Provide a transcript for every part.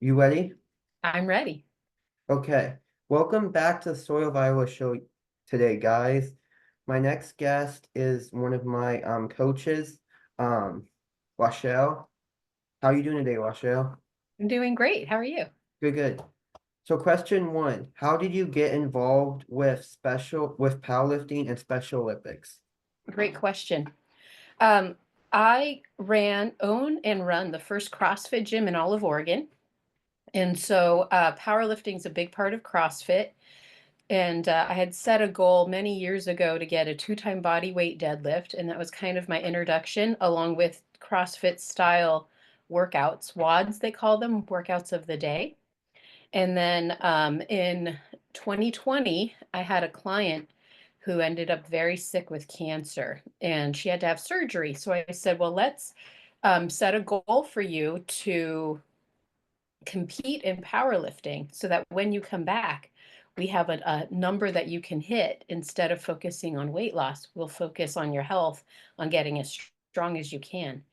You ready? I'm ready. Okay. Welcome back to the Soil of Iowa show today, guys. My next guest is one of my coaches, um, Rochelle. How are you doing today, Rochelle? I'm doing great. How are you? Good, good. So question one, how did you get involved with powerlifting and Special Olympics? Great question. Um, I own and run the first CrossFit gym in all of Oregon. And so powerlifting is a big part of CrossFit. And I had set a goal many years ago to get a two-time body weight deadlift. And that was kind of my introduction, along with CrossFit style workouts, WODs, they call them, workouts of the day. And then in 2020, I had a client who ended up very sick with cancer and she had to have surgery. So I said, well, let's set a goal for you to compete in powerlifting so that when you come back, we have a number that you can hit instead of focusing on weight loss. We'll focus on your health, on getting as strong as you can.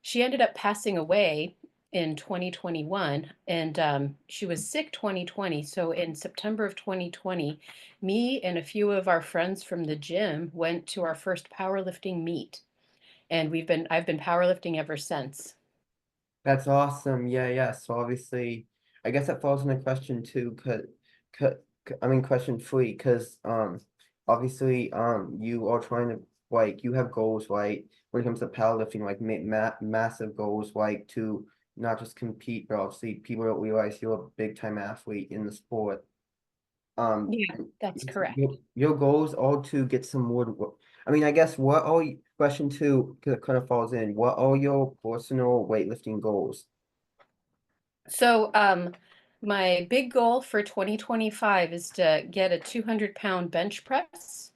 She ended up passing away in 2021 and she was sick 2020. So in September of 2020, me and a few of our friends from the gym went to our first powerlifting meet and I've been powerlifting ever since. That's awesome. Yeah, yeah. So obviously, I guess that falls into question two, cause, I mean question three, because obviously you are trying to like you have goals right when it comes to powerlifting, like massive goals like to not just compete, but obviously people don't realize you're a big time athlete in the sport. Yeah, And that's your correct. your goals are to get some more. I mean, I guess what are question two kind of falls in. What are your personal weightlifting goals? So my big goal for 2025 is to get a 200-pound bench press,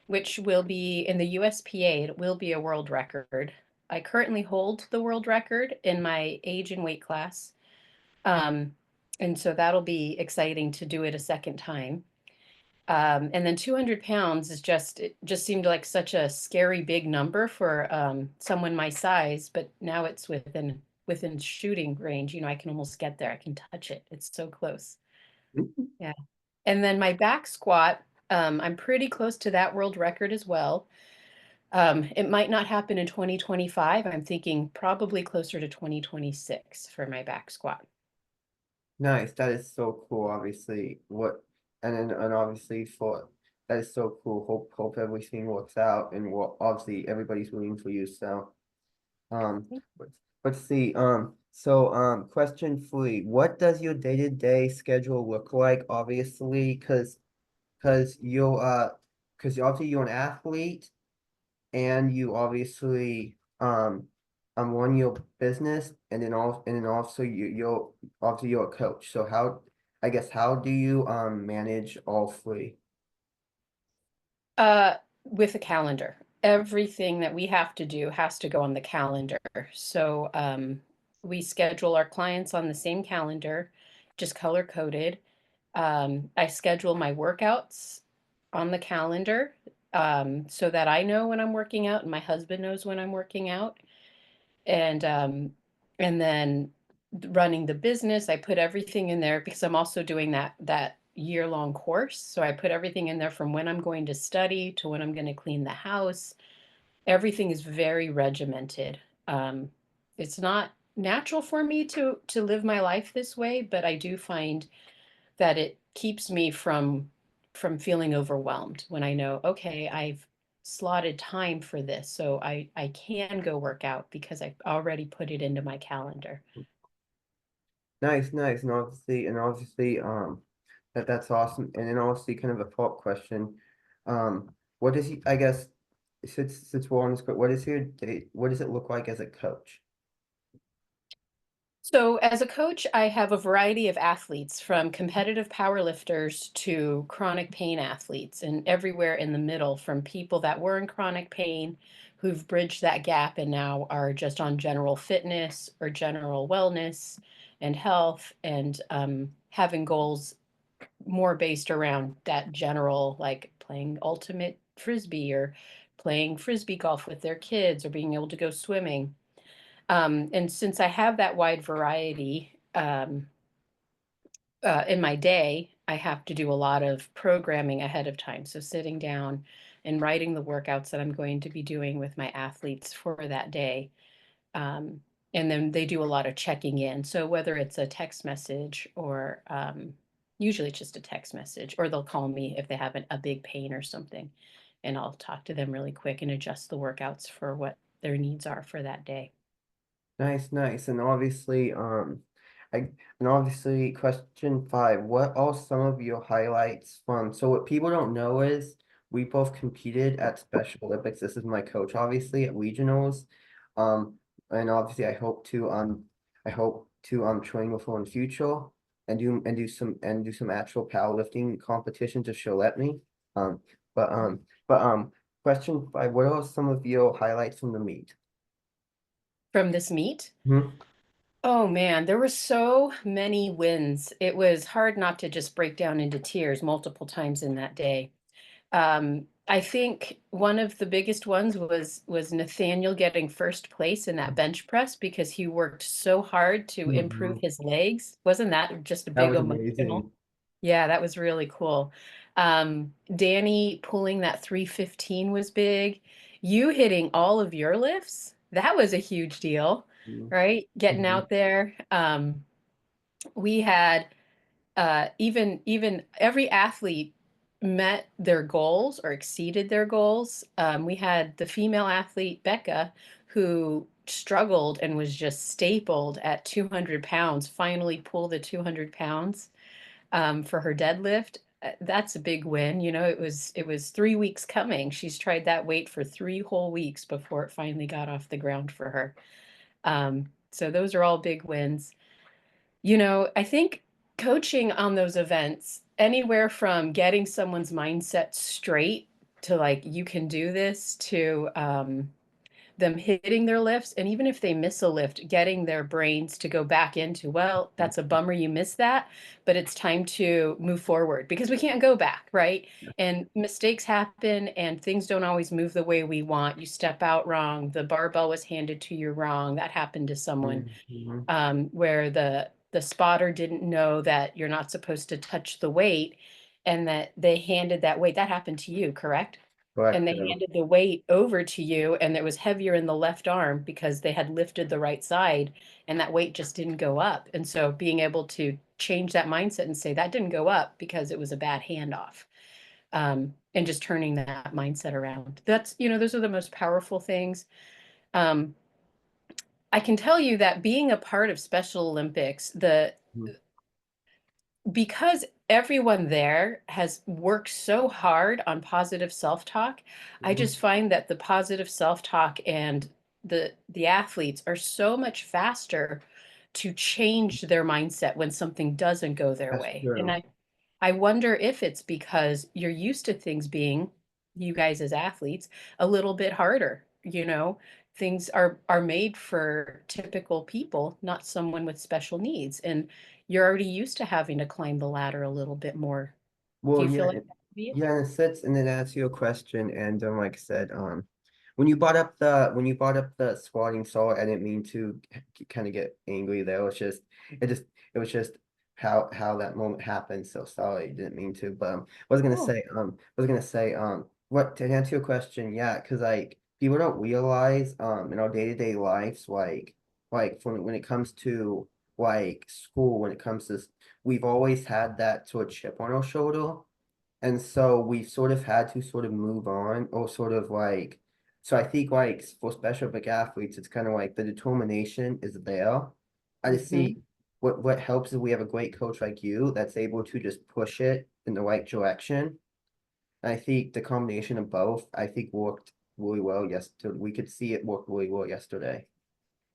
which will be in the USPA. It will be a world record. I currently hold the world record in my age and weight class. Um, and so that'll be exciting to do it a second time. And then 200 pounds is it just seemed like such a scary big number for someone my size, but now it's within shooting range. You know, I can almost get there. I can touch it. It's so close. Yeah. And then my back squat, I'm pretty close to that world record as well. It might not happen in 2025. I'm thinking probably closer to 2026 for my back squat. Nice. That is so cool. Obviously, and obviously for that is so cool. Hope everything works out and what obviously everybody's rooting for you. So let's see. Question three. What does your day-to-day schedule look like? Obviously, because because obviously you're an athlete and you obviously run your business and then also you're obviously you're a coach. So how do you manage all three? With a calendar. Everything that we have to do has to go on the calendar. So we schedule our clients on the same calendar, just color coded. I schedule my workouts on the calendar so that I know when I'm working out and my husband knows when I'm working out. And then running the business, I put everything in there because I'm also doing that year-long course. So I put everything in there from when I'm going to study to when I'm going to clean the house. Everything is very regimented. Um, it's not natural for me to live my life this way, but I do find that it keeps me from feeling overwhelmed when I know, okay, I've slotted time for this, so I can go work out because I've already put it into my calendar. Nice, nice, and obviously that's awesome. And then obviously kind of a follow-up question. What does he I guess since we're on this, what is your day, what does it look like as a coach? So as a coach, I have a variety of athletes from competitive powerlifters to chronic pain athletes and everywhere in the middle from people that were in chronic pain who've bridged that gap and now are just on general fitness or general wellness and health and having goals more based around that general, like playing ultimate frisbee or playing frisbee golf with their kids or being able to go swimming. And since I have that wide variety, in my day, I have to do a lot of programming ahead of time. So sitting down and writing the workouts that I'm going to be doing with my athletes for that day. Um, and then they do a lot of checking in. So whether it's a text message or usually it's just a text message, or they'll call me if they have a big pain or something. And I'll talk to them really quick and adjust the workouts for what their needs are for that day. Nice, nice. And obviously question 5, what are some of your highlights from, so what people don't know is we both competed at Special Olympics. This is my coach, obviously, at regionals. Um, and obviously I hope to train with her in future and do some actual powerlifting competitions if she'll let me. Um, but question 5, what are some of your highlights from the meet? From this meet, Hmm. oh man, there were so many wins. It was hard not to just break down into tears multiple times in that day. I think one of the biggest ones was Nathaniel getting first place in that bench press because he worked so hard to improve Mhm. his legs. Wasn't that just a That big was emotional? amazing. Yeah, that was really cool. Danny pulling that 315 was big. You hitting all of your lifts, that was a huge deal, Mhm. right? Getting Mhm. out there. We had even every athlete met their goals or exceeded their goals. We had the female athlete Becca who struggled and was just stapled at 200 pounds, finally pull the 200 pounds for her deadlift. That's a big win. You know, it was 3 weeks coming. She's tried that weight for 3 whole weeks before it finally got off the ground for her. So those are all big wins. You know, I think coaching on those events, anywhere from getting someone's mindset straight to like, you can do this, to them hitting their lifts. And even if they miss a lift, getting their brains to go back into, well, that's a bummer you missed that, but it's time to move forward because we can't go back, right? And mistakes happen and things don't always move the way we want. You step out wrong, the barbell was handed to you wrong. That happened to someone Mhm. where the spotter didn't know that you're not supposed to touch the weight and that they handed that weight. That happened to you, correct? And Correct. they handed the weight over to you and it was heavier in the left arm because they had lifted the right side and that weight just didn't go up. And so being able to change that mindset and say that didn't go up because it was a bad handoff. And just turning that mindset around. That's, you know, those are the most powerful things. Um, I can tell you that being a part of Special Olympics, the Mhm. because everyone there has worked so hard on positive self-talk, I Mhm. just find that the positive self-talk and the athletes are so much faster to change their mindset when something doesn't go their That's way. And true. I wonder if it's because you're used to things being, you guys as athletes, a little bit harder, you know? Things are made for typical people, not someone with special needs. And you're already used to having to climb the ladder a little bit more. Do Well, you yeah, feel like that would be it? yeah, and it sits and then answer your question. And like I said, when you brought up the squatting saw, I didn't mean to kind of get angry there. It just it was just how that moment happened. So sorry, didn't mean to. But Oh, was gonna say what to answer your question, yeah, because like people don't realize in our day-to-day lives, like when it comes to like school, when it comes to we've always had that sort of chip on our shoulder. And so we've sort of had to sort of move on or sort of like, so I think like for special Olympic athletes, it's kind of like the determination is there. I just hmm. see what helps is we have a great coach like you that's able to just push it in the right direction. And I think the combination of both, I think worked really well yesterday. We could see it work really well yesterday.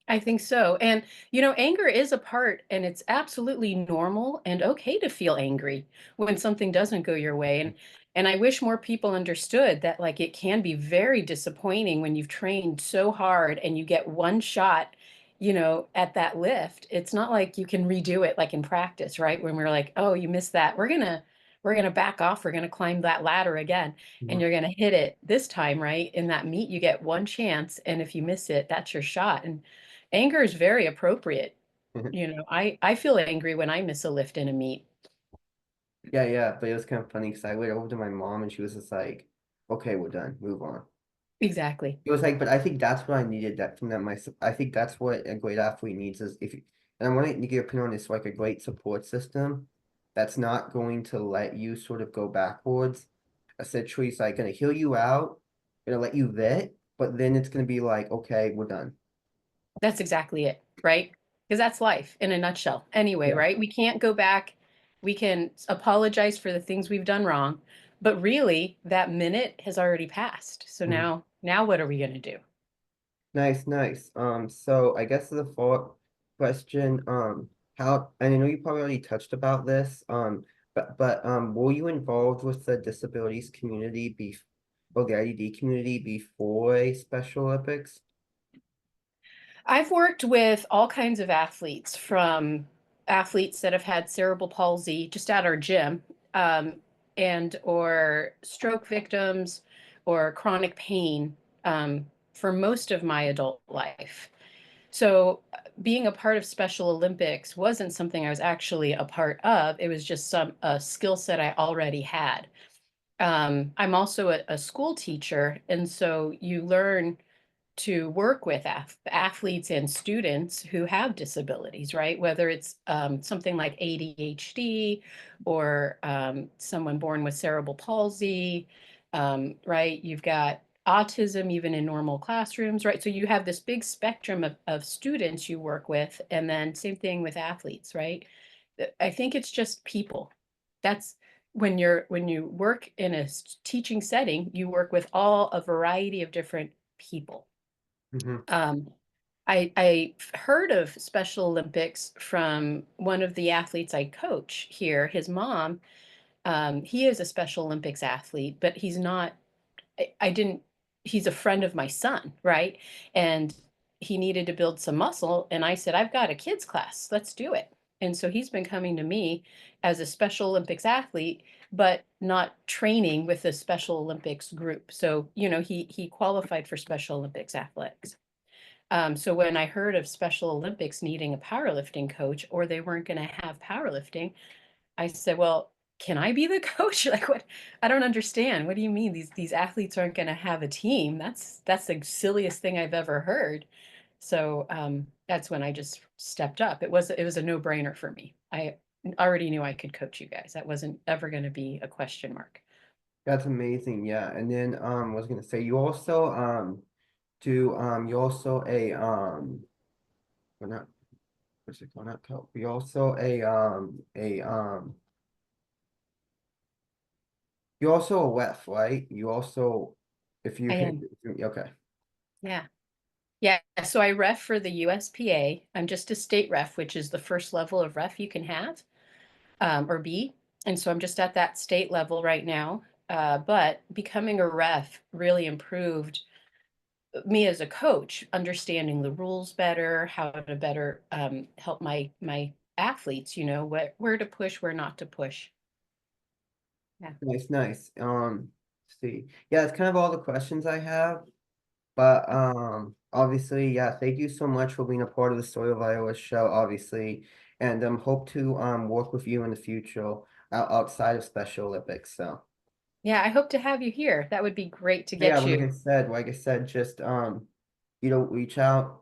I think so. And, you know, anger is a part, and it's absolutely normal and okay to feel angry when something doesn't go your way. And I wish more people understood that like it can be very disappointing when you've trained so hard and you get one shot, you know, at that lift. It's not like you can redo it like in practice, right? When we're like, oh, you missed that. We're gonna back off. We're gonna climb that ladder again, and Mhm. you're gonna hit it this time, right? In that meet, you get one chance, and if you miss it, that's your shot. And anger is very appropriate. You know, I feel angry when I miss a lift in a meet. Yeah, but it was kind of funny because I went over to my mom and she was just like, okay, we're done, move on. Exactly. It was like, but I think that's what I needed that from that I think that's what a great athlete needs is if you, and I want to get your opinion on this, like a great support system that's not going to let you sort of go backwards. Essentially, it's like gonna heal you out, gonna let you vet, but then it's gonna be like, okay, we're done. That's exactly it, right? Because that's life in a nutshell. Anyway, Yeah. right? We can't go back. We can apologize for the things we've done wrong, but really that minute has already passed. So Mhm. now what are we going to do? Nice, nice. So I guess the follow-up question, how, and I know you probably already touched about this, but were you involved with the disabilities community or the IDD community before a Special Olympics? I've worked with all kinds of athletes, from athletes that have had cerebral palsy just at our gym, um, and or stroke victims or chronic pain, for most of my adult life. So being a part of Special Olympics wasn't something I was actually a part of. It was just a skill set I already had. I'm also a school teacher, and so you learn to work with athletes and students who have disabilities, right? Whether it's something like ADHD or someone born with cerebral palsy, right? You've got autism even in normal classrooms, right? So you have this big spectrum of students you work with, and then same thing with athletes, right? I think it's just people. That's when you work in a teaching setting, you work with all a variety of different people. Hmm. um, I heard of Special Olympics from one of the athletes I coach here. His mom, he is a Special Olympics athlete, but he's not, I didn't, he's a friend of my son, right? And he needed to build some muscle. And I said, I've got a kids class, let's do it. And so he's been coming to me as a Special Olympics athlete, but not training with the Special Olympics group. So, he qualified for Special Olympics athletics. So when I heard of Special Olympics needing a powerlifting coach, or they weren't going to have powerlifting, I said, "Well, can I be the coach? Like, what? I don't understand. What do you mean these athletes aren't going to have a team? That's the silliest thing I've ever heard." So that's when I just stepped up. It was a no-brainer for me. I already knew I could coach you guys. That wasn't ever going to be a question mark. That's amazing, yeah. And then I was gonna say you also do you also well, not what's it called, not co you also you're also a ref, right? You also, if you I hit, am. okay. Yeah. Yeah, so I ref for the USPA. I'm just a state ref, which is the first level of ref you can have, or be. And so I'm just at that state level right now. But becoming a ref really improved me as a coach, understanding the rules better, how to better help my athletes. Where to push, where not to push. Yeah. Nice, nice. Let's see. Yeah, it's kind of all the questions I have. But obviously, yeah, thank you so much for being a part of the Story of Iowa show, obviously. And hope to work with you in the future outside of Special Olympics. So Yeah, I hope to have you here. That would be great to yeah, get you. like I said, just reach out.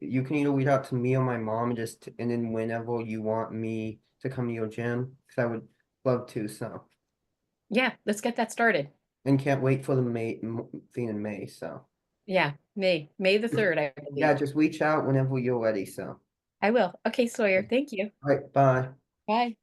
You can either reach out to me or my mom, and then whenever you want me to come to your gym, because I would love to. So Yeah, let's get that started. and can't wait for the thing in May. So Yeah, May the just, 3rd, I yeah, believe. just reach out whenever you're ready. So I will. Okay, Sawyer, thank you. all right, bye. Bye.